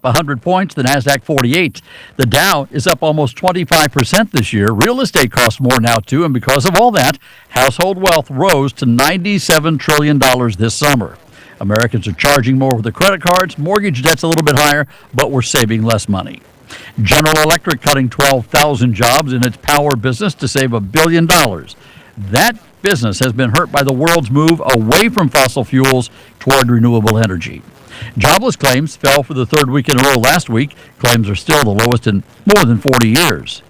up 100 points, the Nasdaq 48. The Dow is up almost 25% this year. Real estate costs more now, too, and because of all that, household wealth rose to $97 trillion this summer. Americans are charging more with their credit cards. Mortgage debt's a little bit higher, but we're saving less money. General Electric cutting 12,000 jobs in its power business to save $1 billion. That business has been hurt by the world's move away from fossil fuels toward renewable energy. Jobless claims fell for the third week in a row last week. Claims are still the lowest in more than 40 years.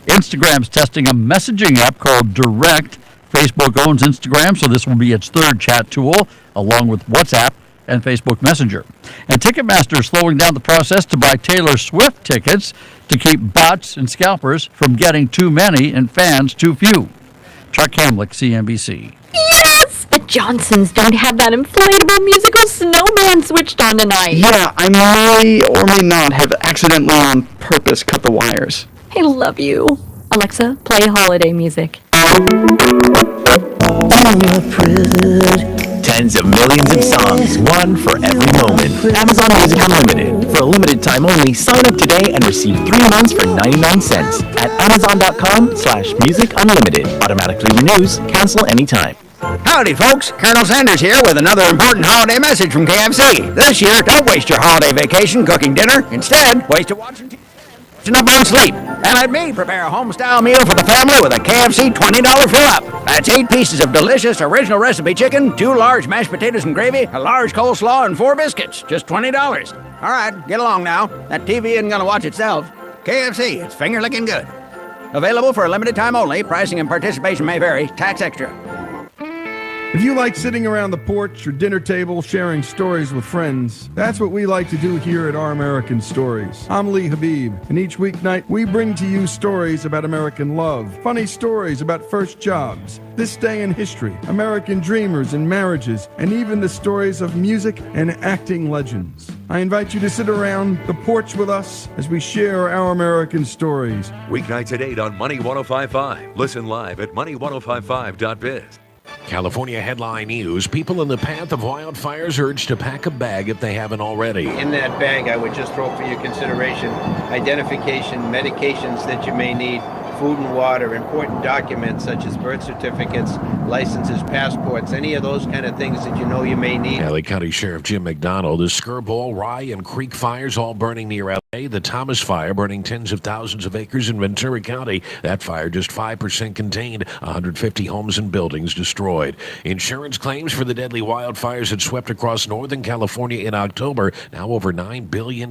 Instagram's testing a messaging app called Dyalekt. Facebook owns Instagram, so this will be its third chat tool, along with WhatsApp and Facebook Messenger. And Ticketmaster is slowing down the process to buy Taylor Swift tickets to keep bots and scalpers from getting too many and fans too few. Chuck Hamlick, CNBC. Yes! The Johnsons don't have that inflatable musical snowman switched on tonight. Yeah, I may or may not have accidentally on purpose cut the wires. I love you. Alexa, play holiday music. Tens of millions of songs, one for every moment. Amazon Music Unlimited. For a limited time only, sign up today and receive 3 months for 99 cents at amazon.com/musicunlimited. Automatically renews, cancel anytime. Howdy, folks. Colonel Sanders here with another important holiday message from KFC. This year, don't waste your holiday vacation cooking dinner. Instead, waste it watching TV. Up on sleep, and let me prepare a home-style meal for the family with a KFC $20 fill-up. That's 8 pieces of delicious original recipe chicken, 2 large mashed potatoes and gravy, a large coleslaw, and 4 biscuits. Just $20. All right, get along now. That TV isn't going to watch itself. KFC, it's finger-licking good. Available for a limited time only. Pricing and participation may vary. Tax extra. If you like sitting around the porch or dinner table sharing stories with friends, that's what we like to do here at Our American Stories. I'm Lee Habib, and each weeknight we bring to you stories about American love, funny stories about first jobs, this day in history, American dreamers and marriages, and even the stories of music and acting legends. I invite you to sit around the porch with us as we share Our American Stories. Weeknights at 8 on Money 105.5. Listen live at money1055.biz. California headline news. People in the path of wildfires urged to pack a bag if they haven't already. In that bag, I would just throw for your consideration identification, medications that you may need, food and water, important documents such as birth certificates, licenses, passports, any of those kind of things that you know you may need. LA County Sheriff Jim McDonald. The Skirball, Rye, and Creek fires all burning near LA. The Thomas fire burning tens of thousands of acres in Ventura County. That fire just 5% contained, 150 homes and buildings destroyed. Insurance claims for the deadly wildfires that swept across Northern California in October, now over $9 billion.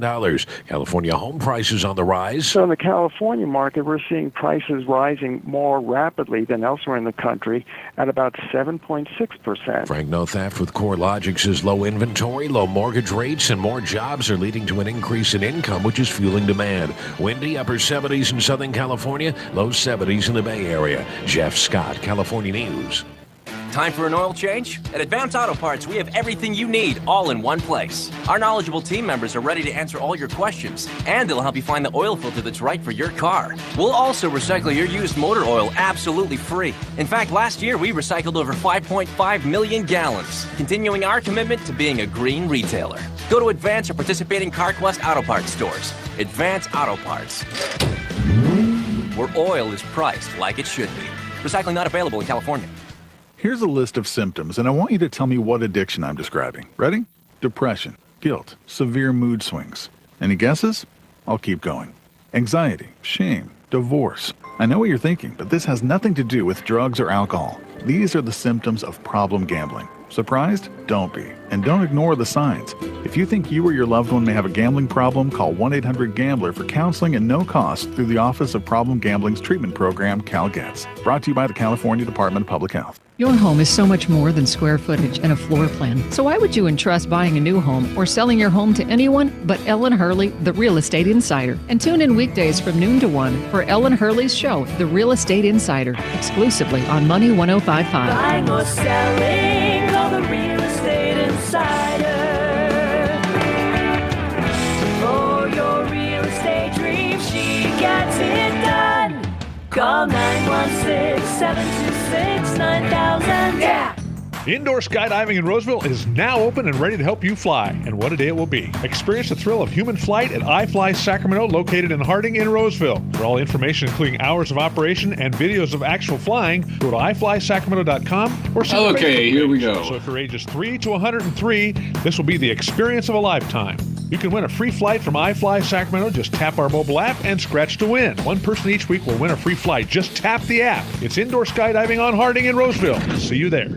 California home prices on the rise. So in the California market, we're seeing prices rising more rapidly than elsewhere in the country at about 7.6%. Frank Nothaf with CoreLogic says low inventory, low mortgage rates, and more jobs are leading to an increase in income, which is fueling demand. Windy, upper 70s in Southern California, low 70s in the Bay Area. Jeff Scott, California News. Time for an oil change? At Advance Auto Parts, we have everything you need, all in one place. Our knowledgeable team members are ready to answer all your questions, and they'll help you find the oil filter that's right for your car. We'll also recycle your used motor oil absolutely free. In fact, last year, we recycled over 5.5 million gallons, continuing our commitment to being a green retailer. Go to Advance or participating CarQuest Auto Parts stores. Advance Auto Parts, where oil is priced like it should be. Recycling not available in California. Here's a list of symptoms, and I want you to tell me what addiction I'm describing. Ready? Depression, guilt, severe mood swings. Any guesses? I'll keep going. Anxiety, shame, divorce. I know what you're thinking, but this has nothing to do with drugs or alcohol. These are the symptoms of problem gambling. Surprised? Don't be. And don't ignore the signs. If you think you or your loved one may have a gambling problem, call 1-800-GAMBLER for counseling at no cost through the Office of Problem Gambling's treatment program, CalGETS. Brought to you by the California Department of Public Health. Your home is so much more than square footage and a floor plan. So why would you entrust buying a new home or selling your home to anyone but Ellen Hurley, the Real Estate Insider? And tune in weekdays from noon to 1 for Ellen Hurley's show, The Real Estate Insider, exclusively on Money 105.5. Buying or selling, call the Real Estate Insider. For your real estate dream, she gets it done. Call 916-726-9000. Yeah! Indoor skydiving in Roseville is now open and ready to help you fly, and what a day it will be. Experience the thrill of human flight at iFly Sacramento, located in Harding in Roseville. For all information, including hours of operation and videos of actual flying, go to iflysacramento.com or see the Okay, Facebook here we page. go. So if you're ages 3 to 103, this will be the experience of a lifetime. You can win a free flight from iFly Sacramento. Just tap our mobile app and scratch to win. One person each week will win a free flight. Just tap the app. It's indoor skydiving on Harding in Roseville. See you there.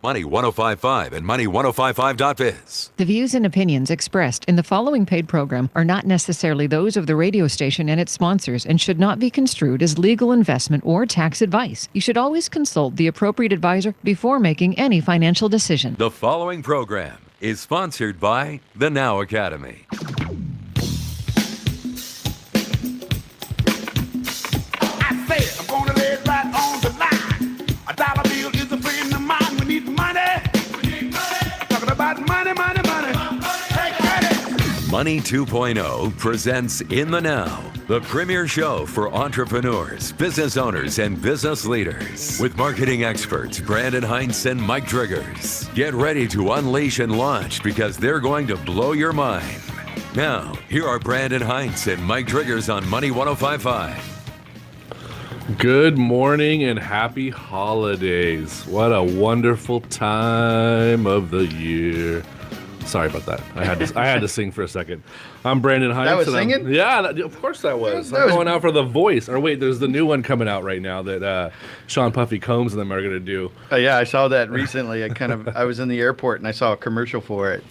Money 1055 and Money1055.biz. The views and opinions expressed in the following paid program are not necessarily those of the radio station and its sponsors and should not be construed as legal investment or tax advice. You should always consult the appropriate advisor before making any financial decision. The following program is sponsored by the Now Academy. I said I'm gonna lay it right on the line. A dollar bill is a friend of mine. We need money. Talking about money. Hey, credit. Money 2.0 presents In the Now, the premier show for entrepreneurs, business owners, and business leaders. With marketing experts Brandon Hintz and Mike Driggers. Get ready to unleash and launch because they're going to blow your mind. Now, here are Brandon Hintz and Mike Driggers on Money 1055. Good morning and happy holidays. What a wonderful time of the year. Sorry about that. I had to sing for a second. I'm Brandon Hintz. That was and singing? Of course that was. I'm going out for The Voice. Or wait, there's the new one coming out right now that Sean Puffy Combs and them are going to do. Yeah, I saw that recently. I was in the airport and I saw a commercial for it.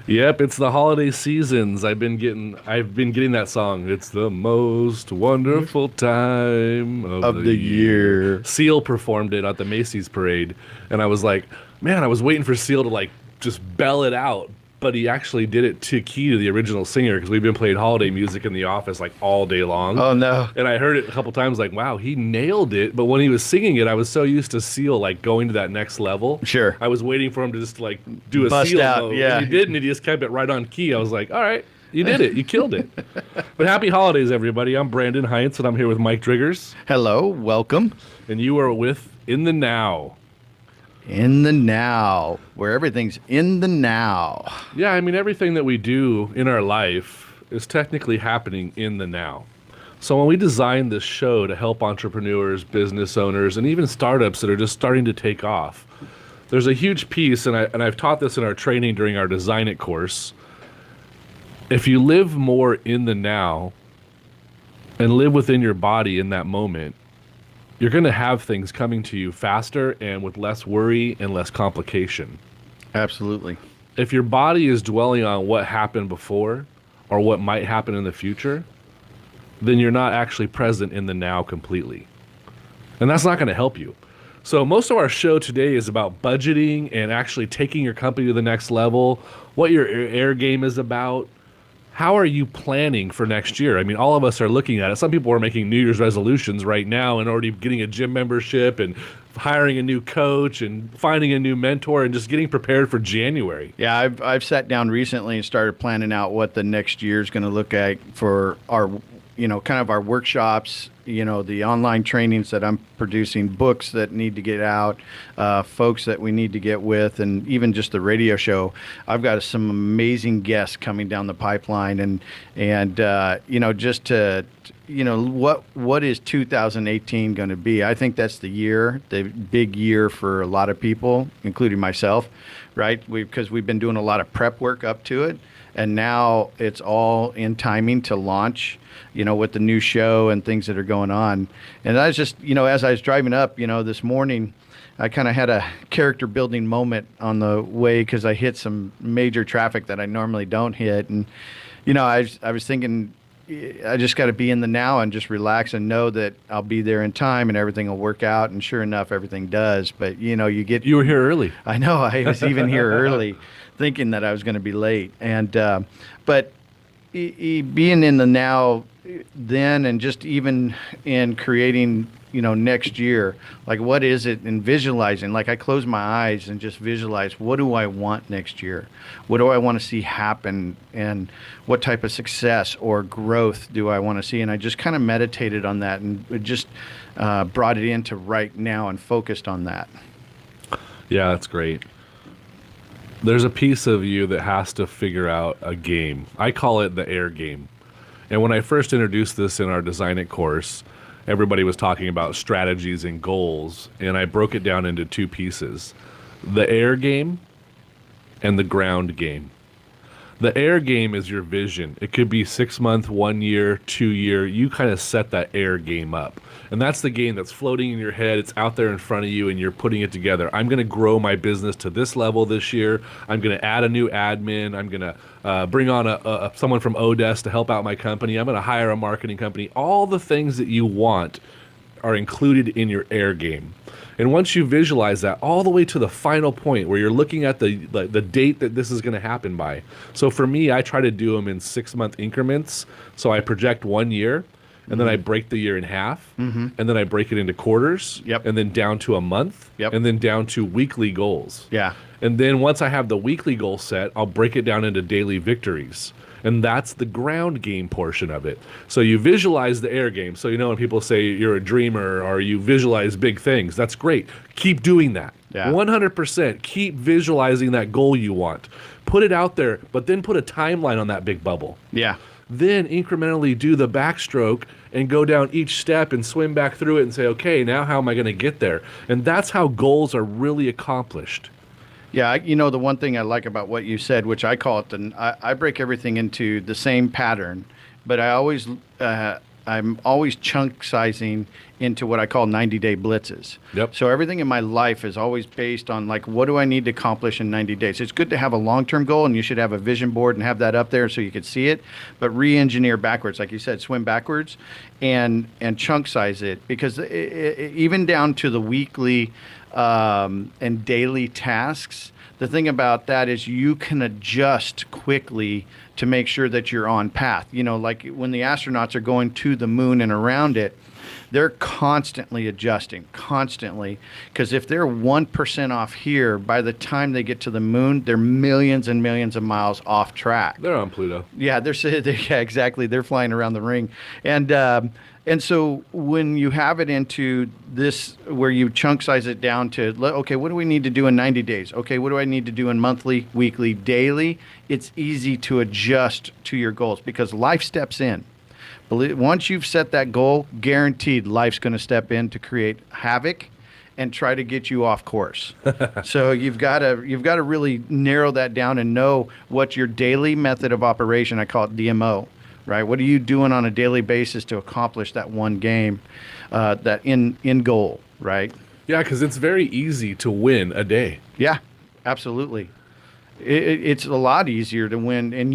Yep, it's the holiday seasons. I've been getting that song. It's the most wonderful time of the year. Seal performed it at the Macy's parade, and I was like, man, I was waiting for Seal to like just bell it out, but he actually did it to key to the original singer because we've been playing holiday music in the office like all day long. Oh no. And I heard it a couple times like, wow, he nailed it. But when he was singing it, I was so used to Seal like going to that next level. Sure. I was waiting for him to just like do a Bust Seal out, mode. yeah. And he didn't, and he just kept it right on key. I was like, all right, you did it. You killed it. But happy holidays, everybody. I'm Brandon Hintz, and I'm here with Mike Driggers. Hello, welcome. And you are with In the Now. In the now, where everything's in the now. Yeah, I mean, everything that we do in our life is technically happening in the now. So when we designed this show to help entrepreneurs, business owners, and even startups that are just starting to take off, there's a huge piece, and I've taught this in our training during our Design It course. If you live more in the now and live within your body in that moment, you're going to have things coming to you faster and with less worry and less complication. Absolutely. If your body is dwelling on what happened before or what might happen in the future, then you're not actually present in the now completely. And that's not going to help you. So most of our show today is about budgeting and actually taking your company to the next level, what your air game is about. How are you planning for next year? I mean, all of us are looking at it. Some people are making New Year's resolutions right now and already getting a gym membership and hiring a new coach and finding a new mentor and just getting prepared for January. Yeah, I've sat down recently and started planning out what the next year is going to look like for our, kind of our workshops, the online trainings that I'm producing, books that need to get out, folks that we need to get with, and even just the radio show. I've got some amazing guests coming down the pipeline, and just to, what is 2018 going to be? I think that's the big year for a lot of people, including myself, right? Because we've been doing a lot of prep work up to it, and now it's all in timing to launch, with the new show and things that are going on. And I was just, as I was driving up, this morning, I kind of had a character building moment on the way because I hit some major traffic that I normally don't hit. And, I was thinking, I just got to be in the now and just relax and know that I'll be there in time and everything will work out. And sure enough, everything does. But, you were here early. I know. I was even here early thinking that I was going to be late. And, but being in the now then, and just even in creating, next year, like what is it, and visualizing, like I close my eyes and just visualize, what do I want next year? What do I want to see happen? And what type of success or growth do I want to see? And I just kind of meditated on that and just brought it into right now and focused on that. Yeah, that's great. There's a piece of you that has to figure out a game. I call it the air game. And when I first introduced this in our Design It course, everybody was talking about strategies and goals, and I broke it down into two pieces: the air game and the ground game. The air game is your vision. It could be 6 month, 1 year, 2 year. You kind of set that air game up. And that's the game that's floating in your head. It's out there in front of you and you're putting it together. I'm going to grow my business to this level this year. I'm going to add a new admin. I'm going to bring on someone from Odesk to help out my company. I'm going to hire a marketing company. All the things that you want are included in your air game. And once you visualize that all the way to the final point where you're looking at the date that this is going to happen by. So for me, I try to do them in 6 month increments. So I project 1 year, and then I break the year in half, and then I break it into quarters, and then down to a month, and then down to weekly goals. Yeah. And then once I have the weekly goal set, I'll break it down into daily victories. And that's the ground game portion of it. So you visualize the air game. So, when people say you're a dreamer or you visualize big things, that's great. Keep doing that. Yeah. 100%. Keep visualizing that goal you want. Put it out there, but then put a timeline on that big bubble. Yeah. Then incrementally do the backstroke and go down each step and swim back through it and say, okay, now how am I going to get there? And that's how goals are really accomplished. Yeah, the one thing I like about what you said, which I call it, I break everything into the same pattern, but I'm always chunk sizing into what I call 90-day blitzes. Yep. So everything in my life is always based on, like, what do I need to accomplish in 90 days? It's good to have a long-term goal, and you should have a vision board and have that up there so you could see it, but re-engineer backwards. Like you said, swim backwards and chunk size it, because even down to the weekly and daily tasks, the thing about that is you can adjust quickly to make sure that you're on path. Like when the astronauts are going to the moon and around it, they're constantly adjusting, because if they're 1% off here, by the time they get to the moon, they're millions and millions of miles off track. They're on Pluto. Yeah, yeah, exactly. They're flying around the ring. And so when you have it into this, where you chunk size it down to, okay, what do we need to do in 90 days? Okay, what do I need to do in monthly, weekly, daily? It's easy to adjust to your goals because life steps in. Once you've set that goal, guaranteed life's going to step in to create havoc and try to get you off course. So you've got to really narrow that down and know what your daily method of operation, I call it DMO, right? What are you doing on a daily basis to accomplish that one game, that in goal, right? Yeah, because it's very easy to win a day. Yeah, absolutely. It's a lot easier to win, and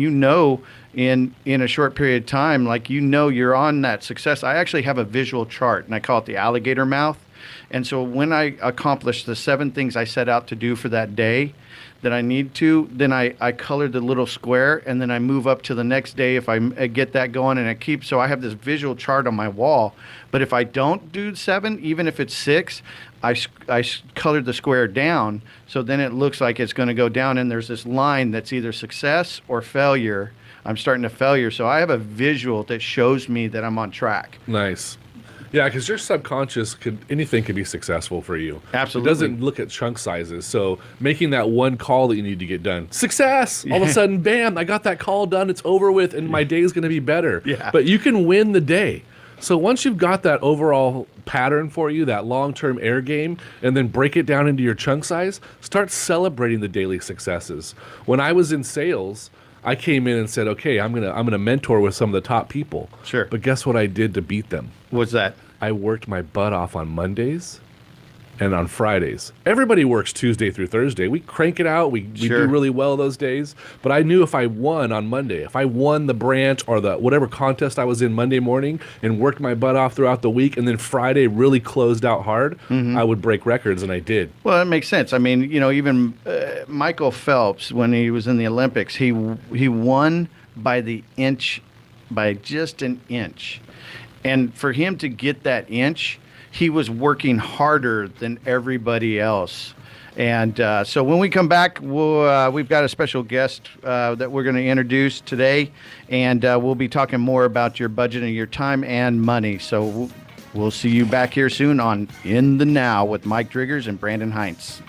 in a short period of time, like you're on that success. I actually have a visual chart, and I call it the alligator mouth. And so when I accomplish the 7 things I set out to do for that day that I need to, then I color the little square, and then I move up to the next day if I get that going, and so I have this visual chart on my wall. But if I don't do 7, even if it's 6, I colored the square down, so then it looks like it's going to go down, and there's this line that's either success or failure. I'm starting to failure, so I have a visual that shows me that I'm on track. Nice. Yeah, because your subconscious anything could be successful for you. Absolutely. It doesn't look at chunk sizes. So making that one call that you need to get done, success! All of a sudden, bam, I got that call done, it's over with, and my day is going to be better. Yeah. But you can win the day. So once you've got that overall pattern for you, that long-term air game, and then break it down into your chunk size, start celebrating the daily successes. When I was in sales, I came in and said, okay, I'm gonna mentor with some of the top people. Sure. But guess what I did to beat them? What's that? I worked my butt off on Mondays and on Fridays. Everybody works Tuesday through Thursday. We crank it out. We do really well those days. But I knew if I won on Monday, if I won the branch or the whatever contest I was in Monday morning and worked my butt off throughout the week, and then Friday really closed out hard, I would break records, and I did. Well, that makes sense. I mean, even Michael Phelps, when he was in the Olympics, he won by just an inch. And for him to get that inch, he was working harder than everybody else. And so when we come back, we've got a special guest that we're going to introduce today, and we'll be talking more about your budget and your time and money. So we'll see you back here soon on In the Now with Mike Driggers and Brandon Hintz.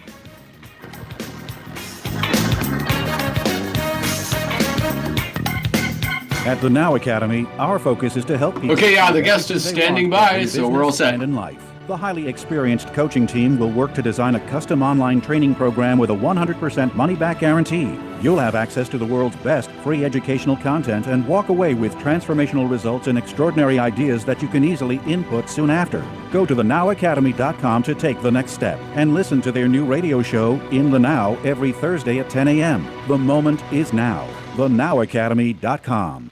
At the Now Academy, our focus is to help people. Okay, the guest is standing by, so we're all set. And in life. The highly experienced coaching team will work to design a custom online training program with a 100% money-back guarantee. You'll have access to the world's best free educational content and walk away with transformational results and extraordinary ideas that you can easily input soon after. Go to thenowacademy.com to take the next step and listen to their new radio show, In the Now, every Thursday at 10 a.m. The moment is now. thenowacademy.com.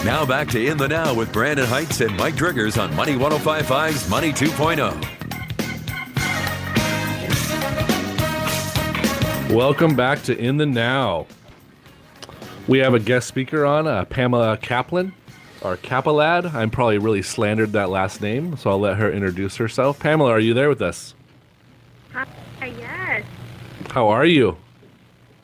Now back to In the Now with Brandon Hintz and Mike Driggers on Money 105.5's Money 2.0. Welcome back to In the Now. We have a guest speaker on, Pamela Capalad, or Capalad. I'm probably really slandered that last name, so I'll let her introduce herself. Pamela, are you there with us? Hi, yes. How are you?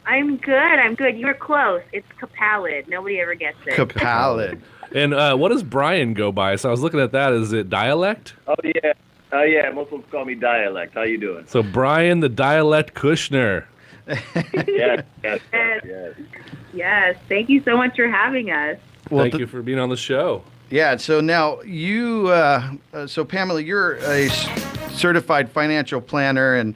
I'm good. You were close. It's Capalad. Nobody ever gets it. Capalad. And what does Brian go by? So I was looking at that. Is it Dyalekt? Oh, yeah. Most folks call me Dyalekt. How you doing? So Brian the Dyalekt Kushner. Yes. Thank you so much for having us. Thank you for being on the show. Yeah, so now you, so Pamela, you're a certified financial planner and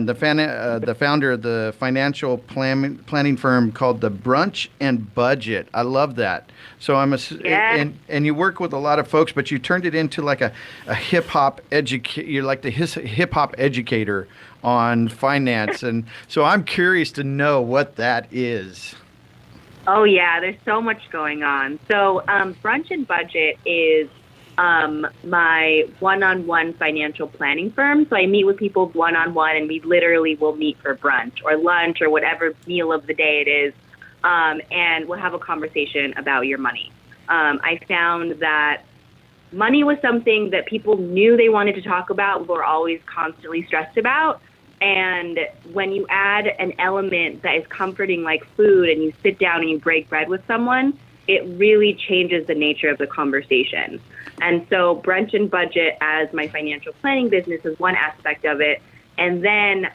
the founder of the financial planning firm called the Brunch and Budget. I love that. So and you work with a lot of folks, but you turned it into like a hip hop you're like the hip hop educator on finance, and so I'm curious to know what that is. Oh yeah, there's so much going on. So Brunch and Budget is my one-on-one financial planning firm. So I meet with people one-on-one, and we literally will meet for brunch or lunch or whatever meal of the day it is, and we'll have a conversation about your money. I found that money was something that people knew they wanted to talk about, but were always constantly stressed about. And when you add an element that is comforting like food, and you sit down and you break bread with someone, it really changes the nature of the conversation. And so Brunch and Budget as my financial planning business is one aspect of it. And then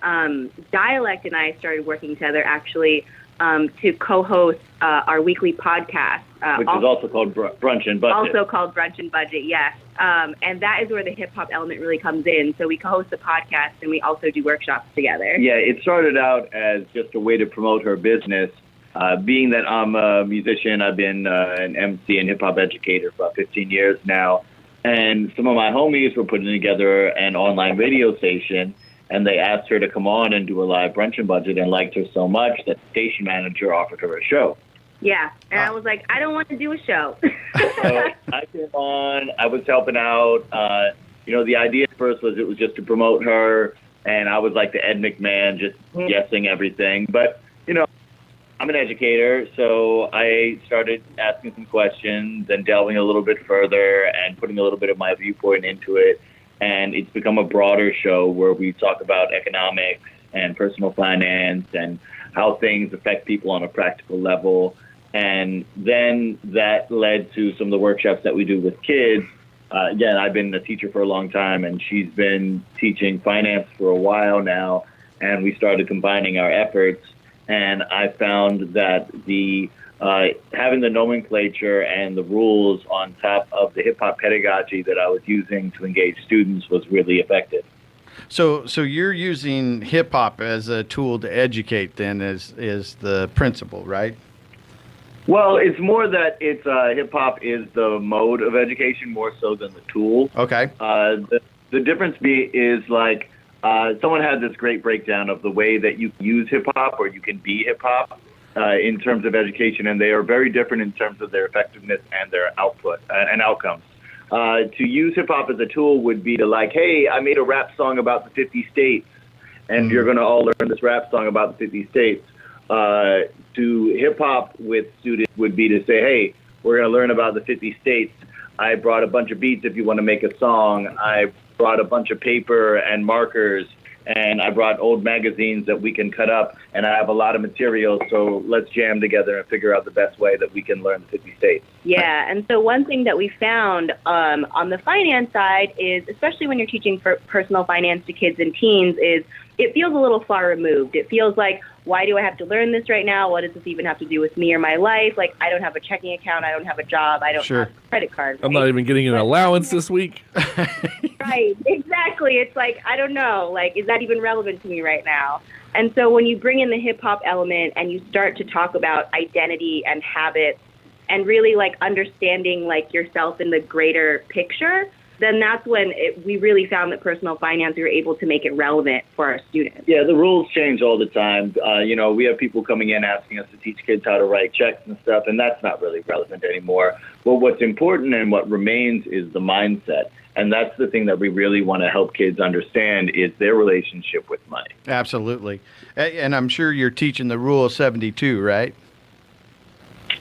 Dyalekt and I started working together actually to co-host our weekly podcast. Which is also called Brunch and Budget. Also called Brunch and Budget, yes. And that is where the hip-hop element really comes in. So we co-host the podcast, and we also do workshops together. Yeah, it started out as just a way to promote her business. Being that I'm a musician, I've been an MC and hip-hop educator for about 15 years now. And some of my homies were putting together an online radio station, and they asked her to come on and do a live Brunch and Budget, and liked her so much that the station manager offered her a show. Yeah, and I was like, I don't want to do a show. So I came on, I was helping out. The idea at first was it was just to promote her, and I was like the Ed McMahon, just guessing everything. But, I'm an educator, so I started asking some questions and delving a little bit further and putting a little bit of my viewpoint into it. And it's become a broader show where we talk about economics and personal finance and how things affect people on a practical level. And then that led to some of the workshops that we do with kids. Again, I've been a teacher for a long time, and she's been teaching finance for a while now. And we started combining our efforts. And I found that the having the nomenclature and the rules on top of the hip-hop pedagogy that I was using to engage students was really effective. So you're using hip-hop as a tool to educate then is the principle, right? Well, it's more that it's hip-hop is the mode of education more so than the tool. Okay. The difference is like, someone had this great breakdown of the way that you use hip-hop or you can be hip-hop in terms of education, and they are very different in terms of their effectiveness and their output and outcomes. To use hip-hop as a tool would be to like, hey, I made a rap song about the 50 states, and you're going to all learn this rap song about the 50 states. To hip-hop with students would be to say, hey, we're going to learn about the 50 states. I brought a bunch of beats if you want to make a song. I brought a bunch of paper and markers, and I brought old magazines that we can cut up, and I have a lot of material, so let's jam together and figure out the best way that we can learn the 50 states. Yeah, and so one thing that we found on the finance side is, especially when you're teaching for personal finance to kids and teens, is it feels a little far removed. It feels like, why do I have to learn this right now? What does this even have to do with me or my life? Like, I don't have a checking account. I don't have a job. I don't have a credit card. I'm not even getting an allowance this week. Right, exactly. It's like, I don't know, like, is that even relevant to me right now? And so when you bring in the hip hop element and you start to talk about identity and habits and really like understanding like yourself in the greater picture, then that's when we really found that personal finance, we were able to make it relevant for our students. Yeah, the rules change all the time. We have people coming in asking us to teach kids how to write checks and stuff, and that's not really relevant anymore. But what's important and what remains is the mindset. And that's the thing that we really want to help kids understand is their relationship with money. Absolutely. And I'm sure you're teaching the rule of 72, right?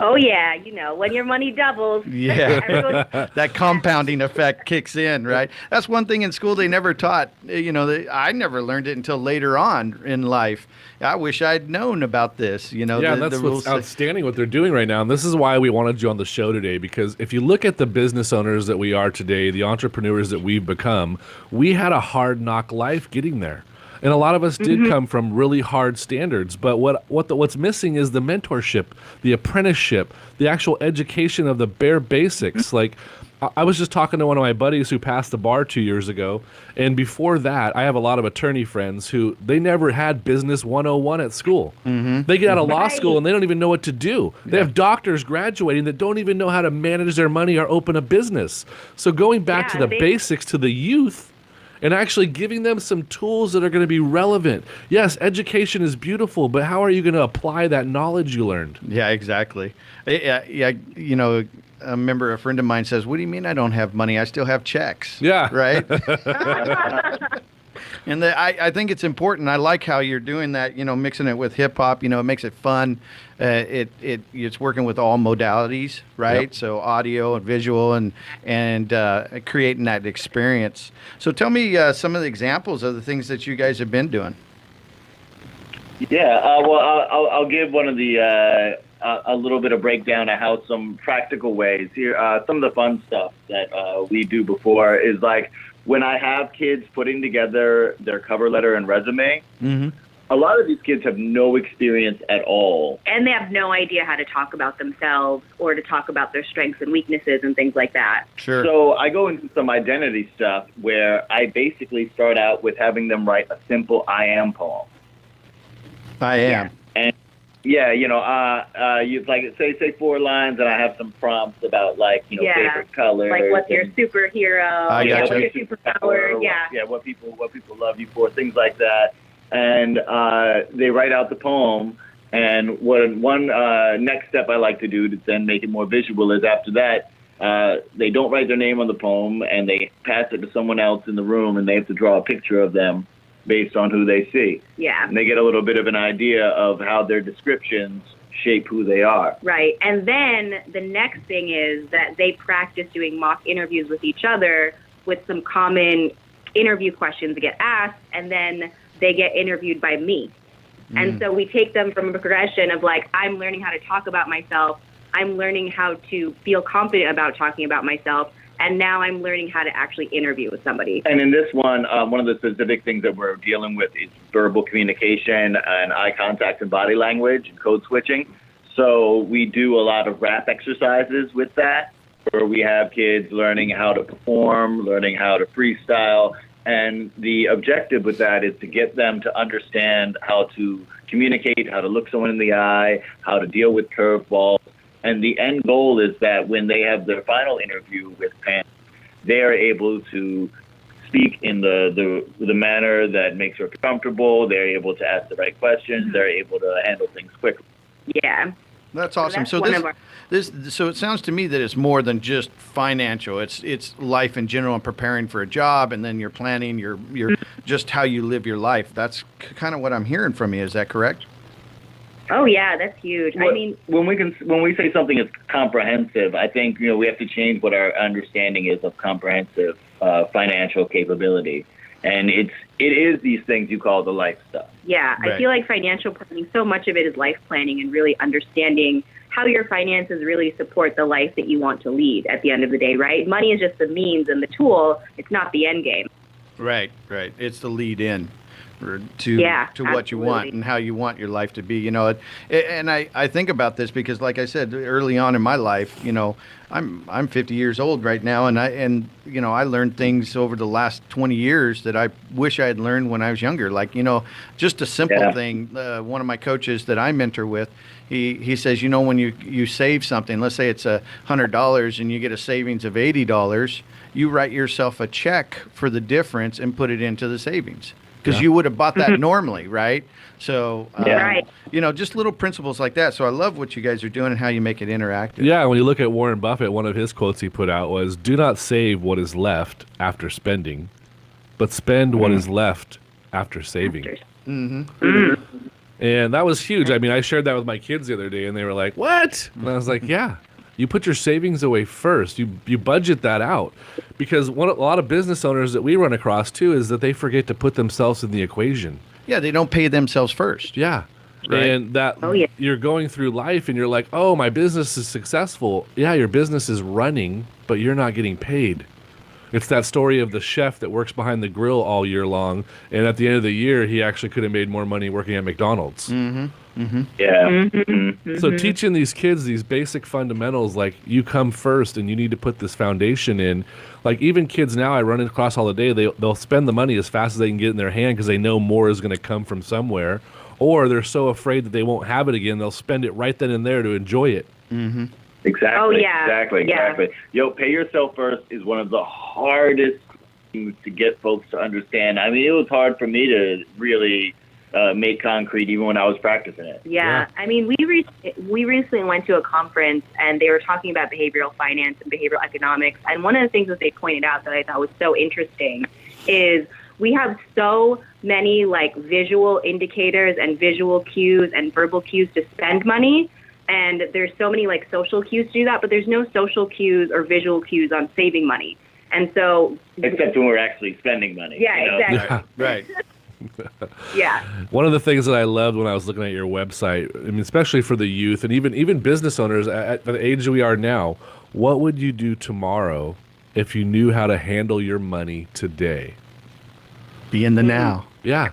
Oh, yeah, when your money doubles. Yeah, that compounding effect kicks in, right? That's one thing in school they never taught. I never learned it until later on in life. I wish I'd known about this. That's what's outstanding what they're doing right now. And this is why we wanted you on the show today, because if you look at the business owners that we are today, the entrepreneurs that we've become, we had a hard knock life getting there. And a lot of us did come from really hard standards, but what's missing is the mentorship, the apprenticeship, the actual education of the bare basics. Like, I was just talking to one of my buddies who passed the bar 2 years ago, and before that, I have a lot of attorney friends who they never had business 101 at school. They get out of law school and they don't even know what to do. They have doctors graduating that don't even know how to manage their money or open a business. So going back to the basics, to the youth, and actually giving them some tools that are going to be relevant. Yes, education is beautiful, but how are you going to apply that knowledge you learned? Yeah, exactly. Yeah, I remember a friend of mine says, "What do you mean I don't have money? I still have checks." Yeah. Right? And I think it's important. I like how you're doing that, mixing it with hip hop. It makes it fun. It's working with all modalities, right? Yep. So audio and visual and creating that experience. So tell me some of the examples of the things that you guys have been doing. Yeah, I'll give one of the a little bit of breakdown of how some practical ways here. Some of the fun stuff that we do before is like when I have kids putting together their cover letter and resume. A lot of these kids have no experience at all. And they have no idea how to talk about themselves or to talk about their strengths and weaknesses and things like that. Sure. So I go into some identity stuff where I basically start out with having them write a simple I am poem. I am. And you like say 4 lines, and I have some prompts about favorite colors, like what's your superhero, what's your superpower, what people love you for, things like that. And they write out the poem. And one next step I like to do to then make it more visual is after that they don't write their name on the poem, and they pass it to someone else in the room, and they have to draw a picture of them based on who they see. Yeah. And they get a little bit of an idea of how their descriptions shape who they are. Right. And then the next thing is that they practice doing mock interviews with each other with some common interview questions that get asked, and then they get interviewed by me. And so we take them from a progression of like, I'm learning how to talk about myself. I'm learning how to feel confident about talking about myself. And now I'm learning how to actually interview with somebody. And in this one of the specific things that we're dealing with is verbal communication and eye contact and body language and code switching. So we do a lot of rap exercises with that, where we have kids learning how to perform, learning how to freestyle. And the objective with that is to get them to understand how to communicate, how to look someone in the eye, how to deal with curveballs. And the end goal is that when they have their final interview with Pam, they are able to speak in the manner that makes her comfortable. They're able to ask the right questions. They're able to handle things quickly. Yeah. That's awesome. So so it sounds to me that it's more than just financial. It's life in general and preparing for a job, and then you're planning your just how you live your life. That's kind of what I'm hearing from you. Is that correct? Oh yeah, that's huge. I mean, when we say something is comprehensive, I think we have to change what our understanding is of comprehensive financial capability, and it is these things you call the life stuff. Yeah, Right. I feel like financial planning, so much of it is life planning and really understanding how your finances really support the life that you want to lead at the end of the day, right? Money is just the means and the tool. It's not the end game. Right. It's the lead in. to what you want absolutely. and how you want your life to be. You know, and I think about this because, like I said, early on in my life, you know, I'm 50 years old right now, and you know, I learned things over the last 20 years that I wish I had learned when I was younger. Like, you know, just a simple thing. One of my coaches that I mentor with, he says, you know, when you save something, let's say it's $100 and you get a savings of $80, you write yourself a check for the difference and put it into the savings. Because you would have bought that normally, right? So, you know, just little principles like that. So I love what you guys are doing and how you make it interactive. Yeah, when you look at Warren Buffett, one of his quotes he put out was, "Do not save what is left after spending, but spend what is left after saving." Mm-hmm. And that was huge. I mean, I shared that with my kids the other day, and they were like, "What?" And I was like, "Yeah, you put your savings away first. You budget that out." Because a lot of business owners that we run across, too, is that they forget to put themselves in the equation. Yeah, they don't pay themselves first. Yeah. Right. And that you're going through life and you're like, oh, my business is successful. Yeah, your business is running, but you're not getting paid. It's that story of the chef that works behind the grill all year long, and at the end of the year, he actually could have made more money working at McDonald's. Mm-hmm. Mm-hmm. Yeah. Mm-hmm. So teaching these kids these basic fundamentals, like you come first and you need to put this foundation in. Like even kids now I run across all the day, they'll spend the money as fast as they can get in their hand because they know more is going to come from somewhere. Or they're so afraid that they won't have it again, they'll spend it right then and there to enjoy it. Mm-hmm. Exactly. Oh, yeah. Exactly. Yeah. Exactly. Yo, pay yourself first is one of the hardest things to get folks to understand. I mean, it was hard for me to really make concrete even when I was practicing it. Yeah. I mean, we recently went to a conference and they were talking about behavioral finance and behavioral economics. And one of the things that they pointed out that I thought was so interesting is we have so many like visual indicators and visual cues and verbal cues to spend money. And there's so many like social cues to do that, but there's no social cues or visual cues on saving money. And so, except when we're actually spending money. Yeah, you know? exactly. Right. Yeah. One of the things that I loved when I was looking at your website, I mean, especially for the youth and even business owners at the age we are now, what would you do tomorrow if you knew how to handle your money today? Be in the now. Yeah.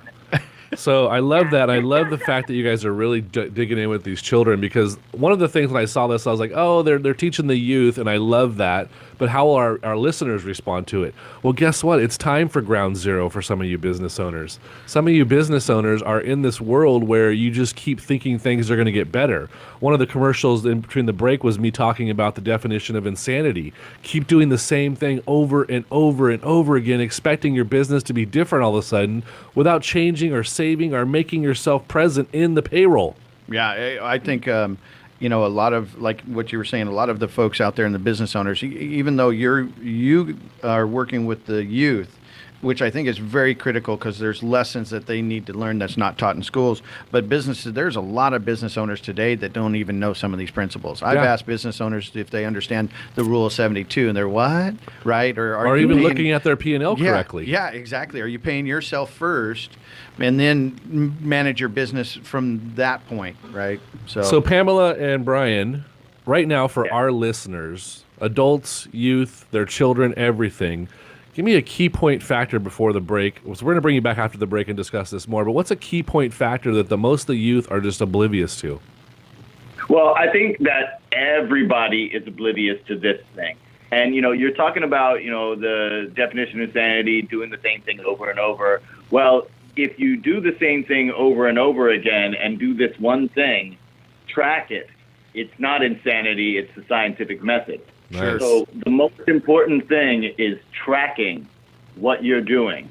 So I love that. I love the fact that you guys are really digging in with these children, because one of the things when I saw this, I was like, oh, they're teaching the youth, and I love that. But how will our listeners respond to it? Well, guess what? It's time for ground zero for some of you business owners. Some of you business owners are in this world where you just keep thinking things are going to get better. One of the commercials in between the break was me talking about the definition of insanity. Keep doing the same thing over and over and over again, expecting your business to be different all of a sudden without changing or saving or making yourself present in the payroll. Yeah, I think, you know, a lot of, like what you were saying, a lot of the folks out there and the business owners, even though you are working with the youth, which I think is very critical because there's lessons that they need to learn that's not taught in schools. But businesses, there's a lot of business owners today that don't even know some of these principles. I've asked business owners if they understand the rule of 72, and they're what? Right? Or are you even paying, looking at their P&L correctly. Yeah, exactly. Are you paying yourself first and then manage your business from that point, right? So Pamela and Brian, right now for our listeners, adults, youth, their children, everything, give me a key point factor before the break. So we're going to bring you back after the break and discuss this more, but what's a key point factor that the most of the youth are just oblivious to? Well, I think that everybody is oblivious to this thing. And, you know, you're talking about, you know, the definition of insanity, doing the same thing over and over. Well, if you do the same thing over and over again and do this one thing, track it. It's not insanity, it's the scientific method. Nice. So the most important thing is tracking what you're doing.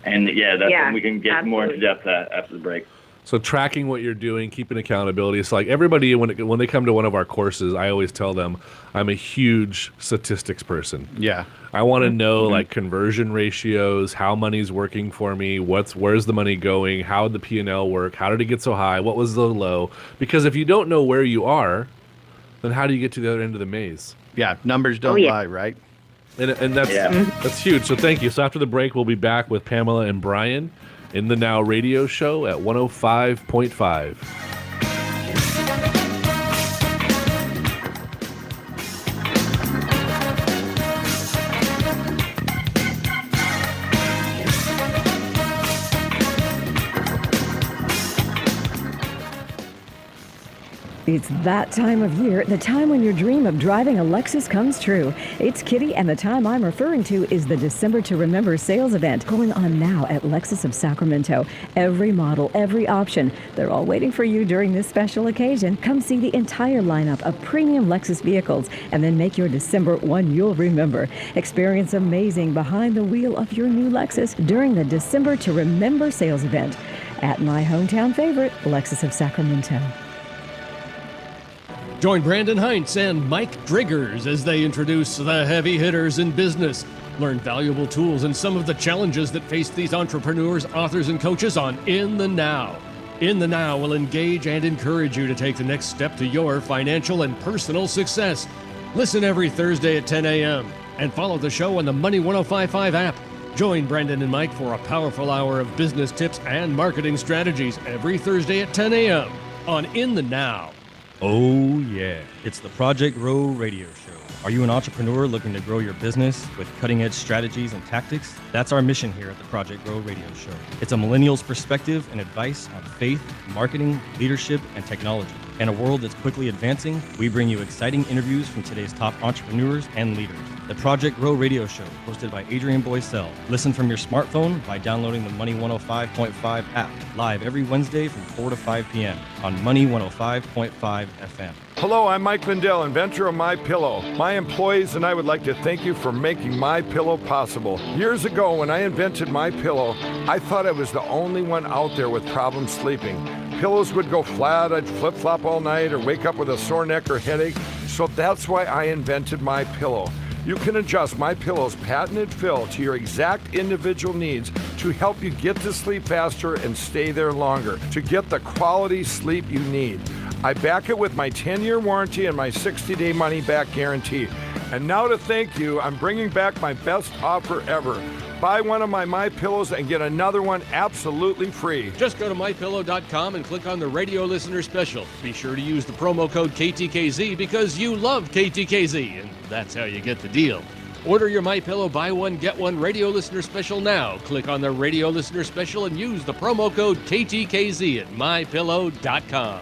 And that's when we can get more into depth after the break. So tracking what you're doing, keeping accountability. It's like everybody, when they come to one of our courses, I always tell them I'm a huge statistics person. Yeah. I want to know like conversion ratios, how money's working for me, where's the money going, how did the P&L work, how did it get so high, what was the low? Because if you don't know where you are, then how do you get to the other end of the maze? Yeah, numbers don't lie, right? And that's huge. So thank you. So after the break, we'll be back with Pamela and Brian in the Now Radio Show at 105.5. It's that time of year, the time when your dream of driving a Lexus comes true. It's Kitty, and the time I'm referring to is the December to Remember sales event going on now at Lexus of Sacramento. Every model, every option, they're all waiting for you during this special occasion. Come see the entire lineup of premium Lexus vehicles and then make your December one you'll remember. Experience amazing behind the wheel of your new Lexus during the December to Remember sales event at my hometown favorite, Lexus of Sacramento. Join Brandon Hintz and Mike Driggers as they introduce the heavy hitters in business. Learn valuable tools and some of the challenges that face these entrepreneurs, authors, and coaches on In the Now. In the Now will engage and encourage you to take the next step to your financial and personal success. Listen every Thursday at 10 a.m. and follow the show on the Money 105.5 app. Join Brandon and Mike for a powerful hour of business tips and marketing strategies every Thursday at 10 a.m. on In the Now. Oh yeah, it's the Project Grow Radio Show. Are you an entrepreneur looking to grow your business with cutting-edge strategies and tactics? That's our mission here at the Project Grow Radio Show. It's a millennial's perspective and advice on faith, marketing, leadership, and technology. In a world that's quickly advancing, we bring you exciting interviews from today's top entrepreneurs and leaders. The Project Grow Radio Show, hosted by Adrian Boycell. Listen from your smartphone by downloading the Money 105.5 app. Live every Wednesday from 4 to 5 p.m. on Money 105.5 FM. Hello, I'm Mike Lindell, inventor of MyPillow. My employees and I would like to thank you for making MyPillow possible. Years ago, when I invented MyPillow, I thought I was the only one out there with problems sleeping. Pillows would go flat, I'd flip-flop all night, or wake up with a sore neck or headache. So that's why I invented MyPillow. You can adjust MyPillow's patented fill to your exact individual needs to help you get to sleep faster and stay there longer, to get the quality sleep you need. I back it with my 10-year warranty and my 60-day money-back guarantee. And now to thank you, I'm bringing back my best offer ever. Buy one of my MyPillows and get another one absolutely free. Just go to MyPillow.com and click on the radio listener special. Be sure to use the promo code KTKZ because you love KTKZ, and that's how you get the deal. Order your MyPillow buy one, get one radio listener special now. Click on the radio listener special and use the promo code KTKZ at MyPillow.com.